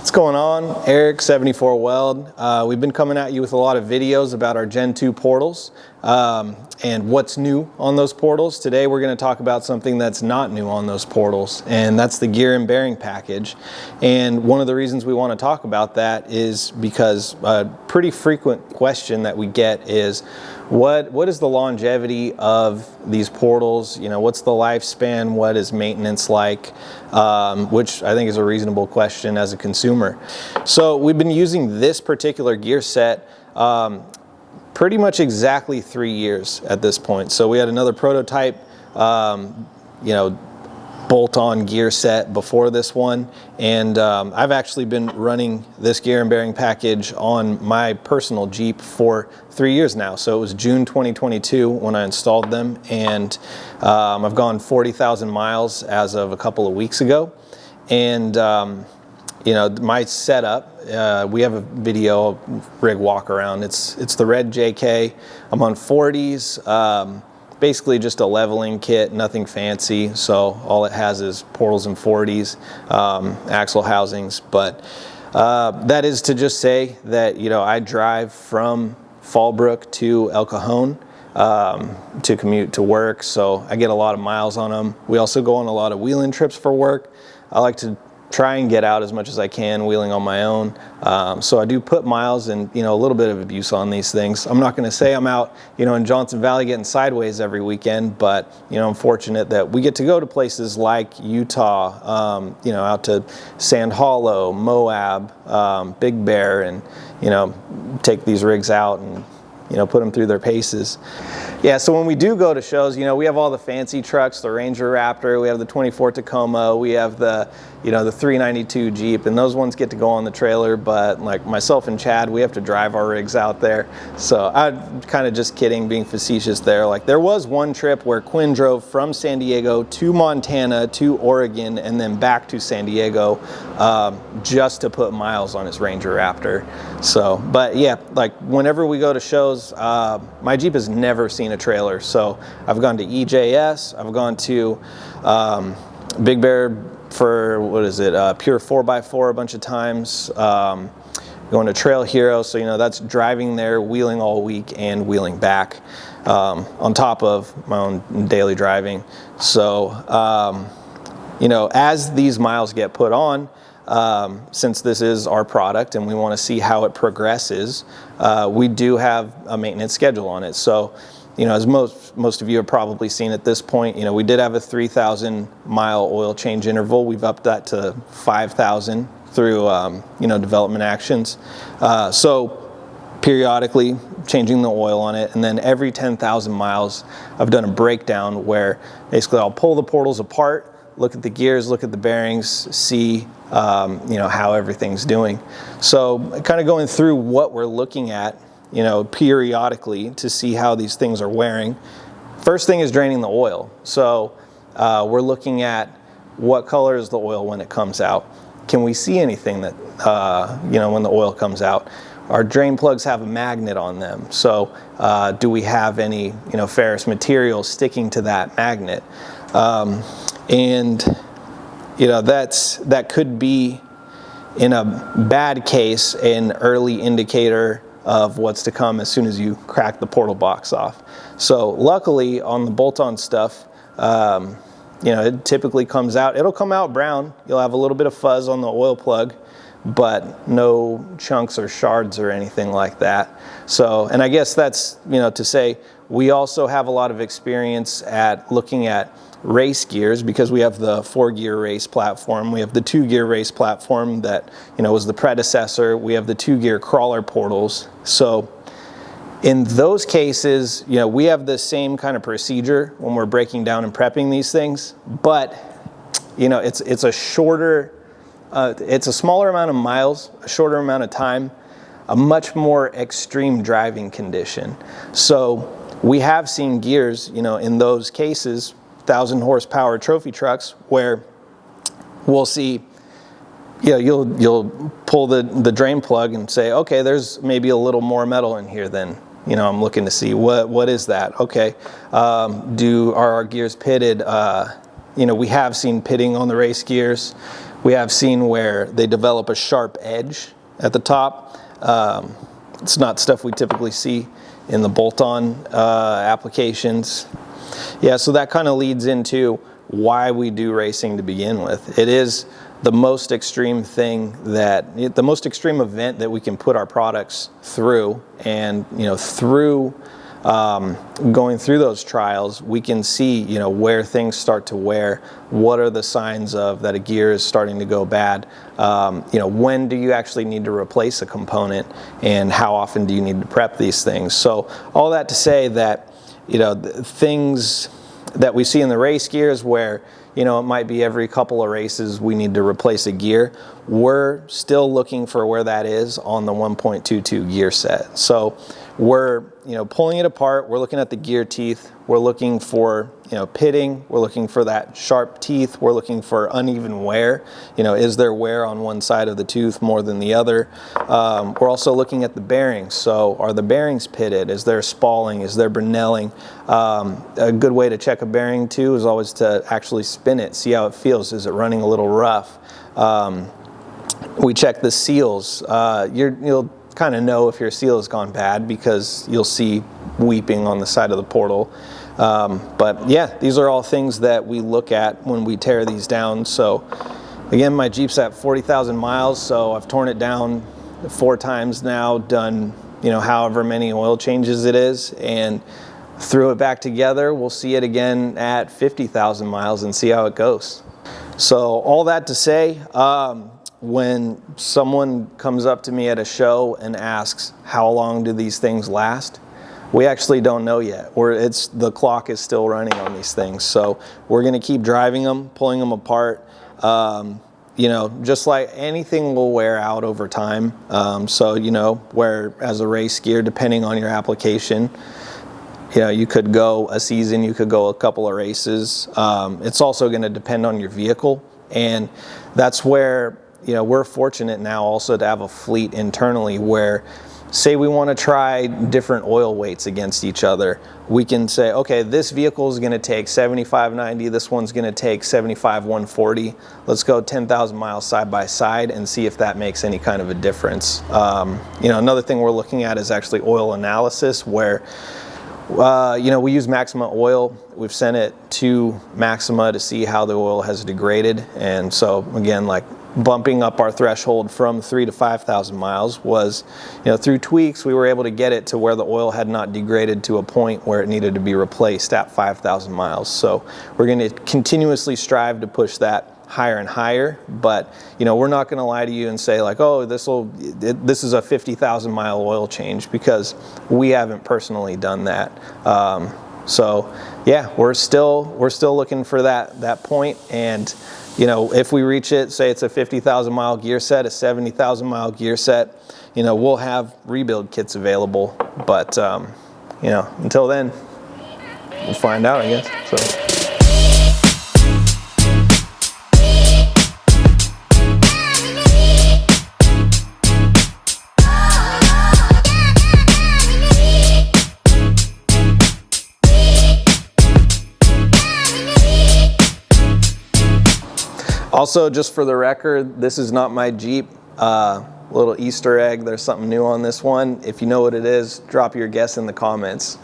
What's going on? Eric, 74 Weld. We've been coming at you with a lot of videos about our Gen 2 portals and what's new on those portals. Today we're going to talk about something that's not new on those portals, and that's the gear and bearing package. And one of the reasons we want to talk about that is because a pretty frequent question that we get is, what is the longevity of these portals? You know, what's the lifespan? What is maintenance like? Which I think is a reasonable question as a consumer. So we've been using this particular gear set pretty much exactly 3 years at this point. So we had another prototype, bolt-on gear set before this one, and I've actually been running this gear and bearing package on my personal Jeep for 3 years now. So it was June 2022 when I installed them, and I've gone 40,000 miles as of a couple of weeks ago. And my setup, we have a video rig walk around. It's the red JK. I'm on 40s. Basically just a leveling kit, nothing fancy. So all it has is portals and 40s, axle housings. But that is to just say that, I drive from Fallbrook to El Cajon to commute to work. So I get a lot of miles on them. We also go on a lot of wheeling trips for work. I like to try and get out as much as I can wheeling on my own. So I do put miles and, a little bit of abuse on these things. I'm not going to say I'm out, in Johnson Valley getting sideways every weekend, but, I'm fortunate that we get to go to places like Utah, out to Sand Hollow, Moab, Big Bear, and, take these rigs out and, put them through their paces. Yeah, so when we do go to shows, we have all the fancy trucks, the Ranger Raptor, we have the 24 Tacoma, we have the, the 392 Jeep, and those ones get to go on the trailer, but like myself and Chad, we have to drive our rigs out there. So I'm kind of just kidding, being facetious there. Like there was one trip where Quinn drove from San Diego to Montana to Oregon and then back to San Diego just to put miles on his Ranger Raptor. So, but yeah, like whenever we go to shows, my Jeep has never seen a trailer. So I've gone to EJS, I've gone to Big Bear for, Pure 4x4 a bunch of times, going to Trail Hero. So, that's driving there, wheeling all week and wheeling back on top of my own daily driving. So, as these miles get put on, since this is our product and we want to see how it progresses, we do have a maintenance schedule on it. So, as most of you have probably seen at this point, we did have a 3,000 mile oil change interval. We've upped that to 5,000 through, development actions. So periodically changing the oil on it. And then every 10,000 miles, I've done a breakdown where basically I'll pull the portals apart, look at the gears, look at the bearings, see, how everything's doing. So kind of going through what we're looking at, periodically to see how these things are wearing. First thing is draining the oil. So we're looking at what color is the oil when it comes out. Can we see anything that, when the oil comes out? Our drain plugs have a magnet on them. So do we have any, ferrous material sticking to that magnet? That could be, in a bad case, an early indicator of what's to come as soon as you crack the portal box off. So luckily on the bolt-on stuff, it typically comes out, it'll come out brown. You'll have a little bit of fuzz on the oil plug, but no chunks or shards or anything like that. So, and I guess that's, to say we also have a lot of experience at looking at race gears because we have the 4-gear race platform. We have the 2-gear race platform that, was the predecessor. We have the 2-gear crawler portals. So in those cases, we have the same kind of procedure when we're breaking down and prepping these things, but, it's a shorter, it's a smaller amount of miles, a shorter amount of time, a much more extreme driving condition. So we have seen gears, in those cases, 1,000 horsepower trophy trucks where we'll see, you'll pull the drain plug and say, okay, there's maybe a little more metal in here than, I'm looking to see what is that? Okay, are our gears pitted? We have seen pitting on the race gears. We have seen where they develop a sharp edge at the top. It's not stuff we typically see in the bolt-on applications. Yeah, so that kind of leads into why we do racing to begin with. It is the most extreme the most extreme event that we can put our products through, and through going through those trials, we can see where things start to wear. What are the signs of that a gear is starting to go bad? When do you actually need to replace a component, and how often do you need to prep these things? So all that to say that things that we see in the race gears where it might be every couple of races we need to replace a gear, we're still looking for where that is on the 1.22 gear set. So we're pulling it apart, we're looking at the gear teeth, we're looking for pitting, we're looking for that sharp teeth, we're looking for uneven wear. Is there wear on one side of the tooth more than the other? We're also looking at the bearings. So are the bearings pitted? Is there spalling? Is there brinelling? A good way to check a bearing too is always to actually spin it, see how it feels. Is it running a little rough? We check the seals. You'll kind of know if your seal has gone bad because you'll see weeping on the side of the portal. But yeah, these are all things that we look at when we tear these down. So again, my Jeep's at 40,000 miles, so I've torn it down 4 times now, done however many oil changes it is, and threw it back together. We'll see it again at 50,000 miles and see how it goes. So all that to say, when someone comes up to me at a show and asks, how long do these things last? We actually don't know yet. The clock is still running on these things. So we're going to keep driving them, pulling them apart. Just like anything will wear out over time. Where as a race gear, depending on your application, you could go a season, you could go a couple of races. It's also going to depend on your vehicle. And that's where we're fortunate now also to have a fleet internally where, say we want to try different oil weights against each other, we can say, okay, this vehicle is going to take 75/90, this one's going to take 75/140. Let's go 10,000 miles side by side and see if that makes any kind of a difference. Another thing we're looking at is actually oil analysis, where we use Maxima oil. We've sent it to Maxima to see how the oil has degraded, and so again, like bumping up our threshold from 3,000 to 5,000 miles was, through tweaks, we were able to get it to where the oil had not degraded to a point where it needed to be replaced at 5,000 miles. So we're going to continuously strive to push that higher and higher, but we're not going to lie to you and say like, oh, this is a 50,000 mile oil change, because we haven't personally done that. So yeah, we're still looking for that point, and if we reach it, say it's a 50,000 mile gear set, a 70,000 mile gear set, we'll have rebuild kits available. But until then, we'll find out, I guess. So. Also, just for the record, this is not my Jeep. Little Easter egg, there's something new on this one. If you know what it is, drop your guess in the comments.